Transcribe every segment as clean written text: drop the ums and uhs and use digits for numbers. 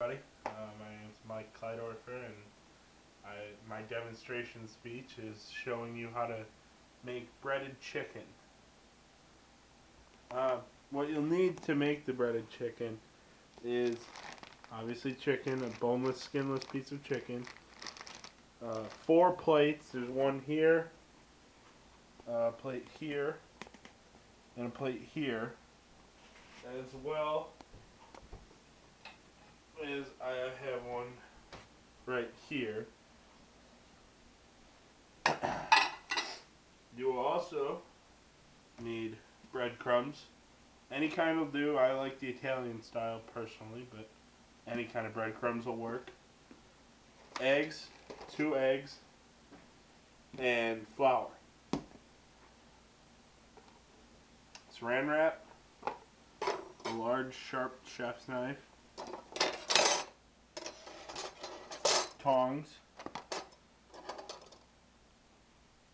Everybody. My name is Mike Kleidorfer, and my demonstration speech is showing you how to make breaded chicken. What you'll need to make the breaded chicken is obviously chicken, a boneless, skinless piece of chicken, 4 plates. There's one here, a plate here, and a plate here, as well as I have one right here. You will also need breadcrumbs. Any kind will do. I like the Italian style personally, but any kind of breadcrumbs will work. Eggs, 2 eggs, and flour. Saran wrap, a large sharp chef's knife, tongs,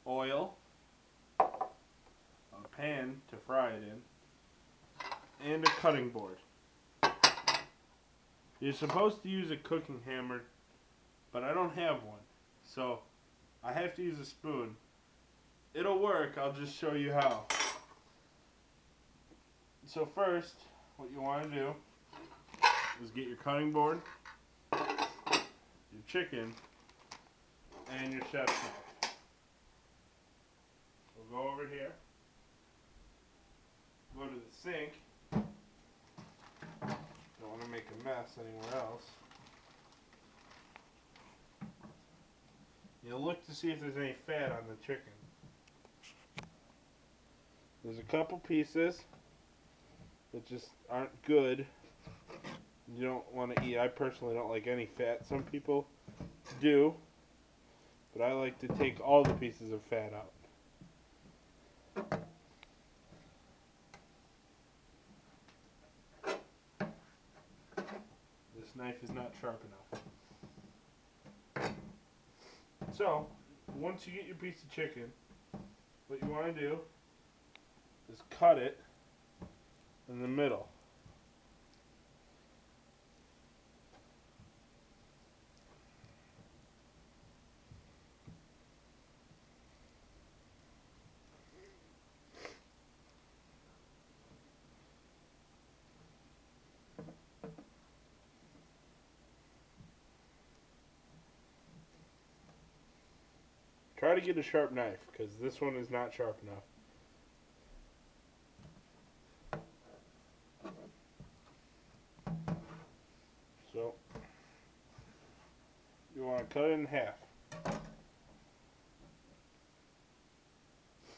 oil, a pan to fry it in, and a cutting board. You're supposed to use a cooking hammer, but I don't have one, so I have to use a spoon. It'll work, I'll just show you how. So first, what you want to do is get your cutting board, your chicken, and your chef's knife. We'll go over here, go to the sink. Don't want to make a mess anywhere else. You'll look to see if there's any fat on the chicken. There's a couple pieces that just aren't good. You don't want to eat. I personally don't like any fat. Some people do, but I like to take all the pieces of fat out. This knife is not sharp enough. So, once you get your piece of chicken, what you want to do is cut it in the middle. Try to get a sharp knife, because this one is not sharp enough. So, you want to cut it in half.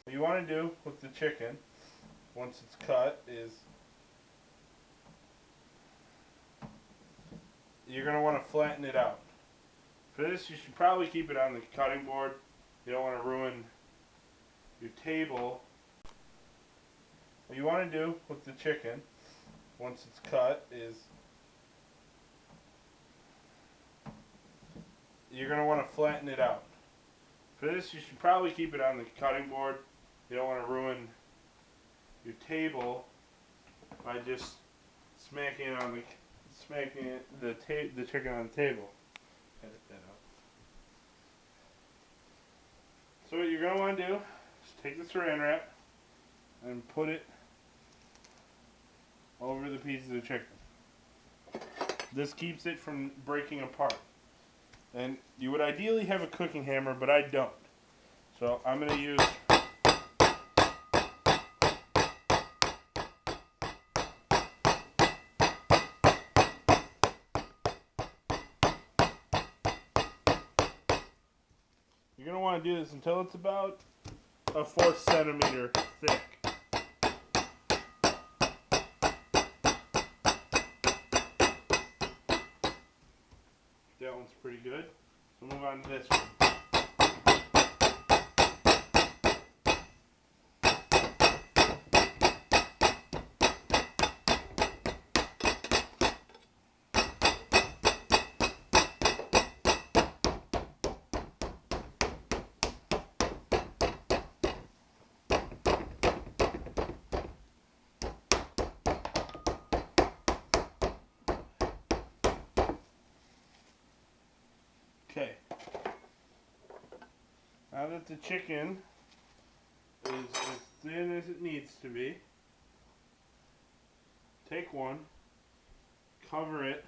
What you want to do with the chicken, once it's cut, is you're going to want to flatten it out. For this, you should probably keep it on the cutting board. You don't want to ruin your table. What you want to do with the chicken, once it's cut, is you're going to want to flatten it out. For this, you should probably keep it on the cutting board. You don't want to ruin your table by just smacking the chicken on the table. Edit that out. So what you're going to want to do is take the saran wrap and put it over the pieces of chicken. This keeps it from breaking apart. And you would ideally have a cooking hammer, but I don't. So I'm going to use You're going to want to do this until it's about a 1/4 centimeter thick. That one's pretty good. So move on to this one. Okay. Now that the chicken is as thin as it needs to be, take one, cover it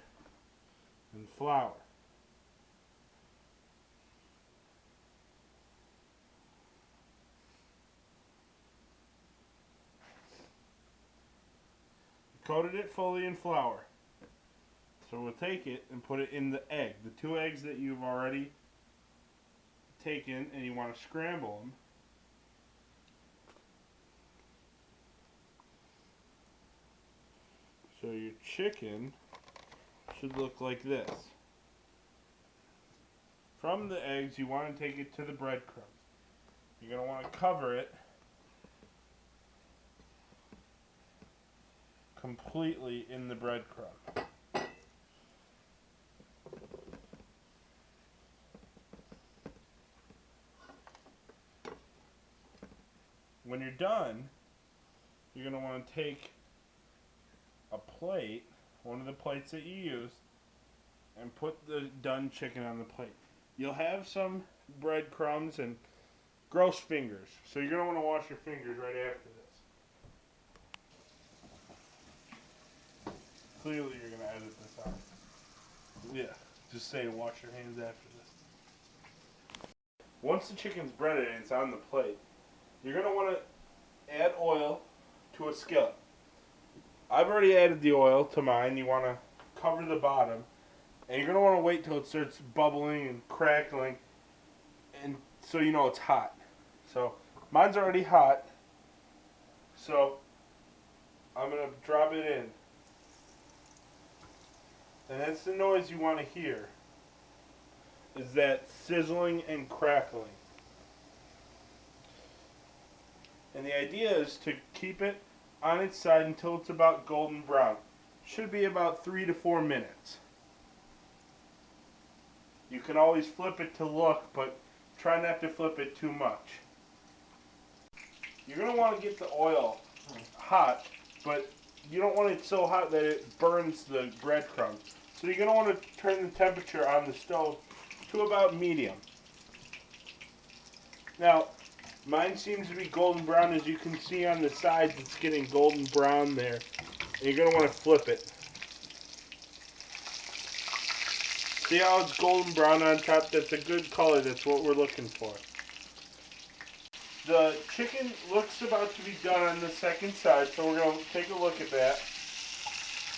in flour. Coated it fully in flour. So we'll take it and put it in the egg. The 2 eggs that you've already taken and you want to scramble them. So your chicken should look like this. From the eggs, you want to take it to the breadcrumbs. You're going to want to cover it completely in the breadcrumb. When you're done, you're going to want to take a plate, one of the plates that you used, and put the done chicken on the plate. You'll have some breadcrumbs and gross fingers, so you're going to want to wash your fingers right after this. Clearly you're going to edit this out. Yeah, just say wash your hands after this. Once the chicken's breaded and it's on the plate, you're going to want to add oil to a skillet. I've already added the oil to mine. You want to cover the bottom, and you're going to want to wait till it starts bubbling and crackling, and so you know it's hot. So mine's already hot, so I'm going to drop it in. And that's the noise you want to hear, is that sizzling and crackling. And the idea is to keep it on its side until it's about golden brown. Should be about 3 to 4 minutes. You can always flip it to look, but try not to flip it too much. You're going to want to get the oil hot, but you don't want it so hot that it burns the breadcrumbs. So you're going to want to turn the temperature on the stove to about medium. Now, mine seems to be golden brown. As you can see on the sides, it's getting golden brown there. And you're going to want to flip it. See how it's golden brown on top? That's a good color. That's what we're looking for. The chicken looks about to be done on the second side, so we're going to take a look at that.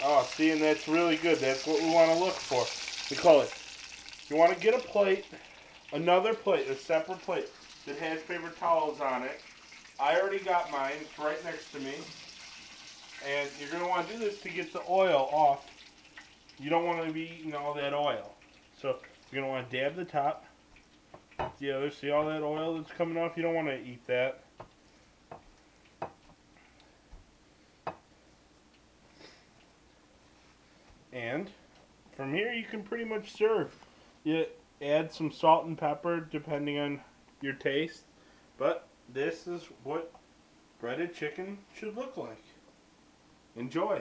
Oh, see, and that's really good. That's what we want to look for. We call it. You want to get a plate, another plate, a separate plate that has paper towels on it. I already got mine. It's right next to me. And you're going to want to do this to get the oil off. You don't want to be eating all that oil. So you're going to want to dab the top. The other, see all that oil that's coming off? You don't want to eat that. And from here you can pretty much serve. You add some salt and pepper depending on your taste. But this is what breaded chicken should look like. Enjoy.